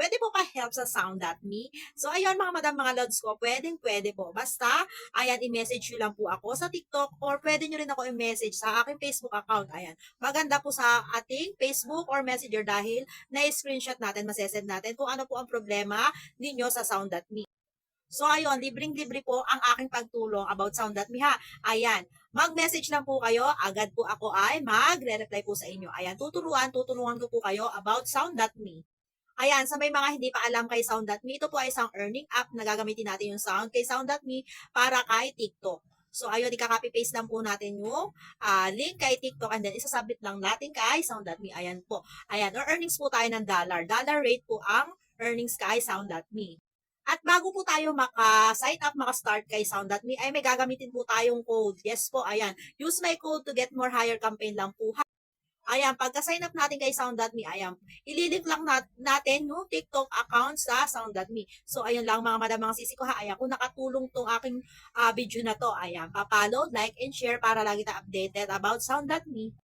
pwede po pa-help sa Sound.me. So, ayun mga madam, mga lods ko, pwede po. Basta, ayan, i-message nyo lang po ako sa TikTok or pwede nyo rin ako i-message sa aking Facebook account. Ayan, maganda po sa ating Facebook or Messenger dahil na-screenshot natin, masesend natin kung ano po ang problema ninyo sa Sound.me. So ayun, libreng-libre po ang aking pagtulong about Sound.me ha. Ayan, mag-message lang po kayo, agad po ako ay magre-reply po sa inyo. Ayan, tutulungan ko po kayo about Sound.me. Ayan, sa may mga hindi pa alam kay Sound.me, ito po ay isang earning app na gagamitin natin yung sound kay Sound.me para kay TikTok. So, ayun, ika-copy-paste lang po natin yung link kay TikTok and then isasubmit lang natin kay Sound.me. Ayan po. Ayan, or earnings po tayo ng dollar. Dollar rate po ang earnings kay Sound.me. At bago po tayo maka-sign up, maka-start kay Sound.me, ay may gagamitin po tayong code. Yes po, ayan. Use my code to get more higher campaign lang po. Ayan, pagka-sign up natin kay Sound.me, ayan, ililink lang natin yung TikTok account sa Sound.me. So, ayun lang mga madam, mga sisi ko ha. Ayan, kung nakatulong tong aking video na to, ayan, pa-follow, like, and share para lagi ta updated about Sound.me.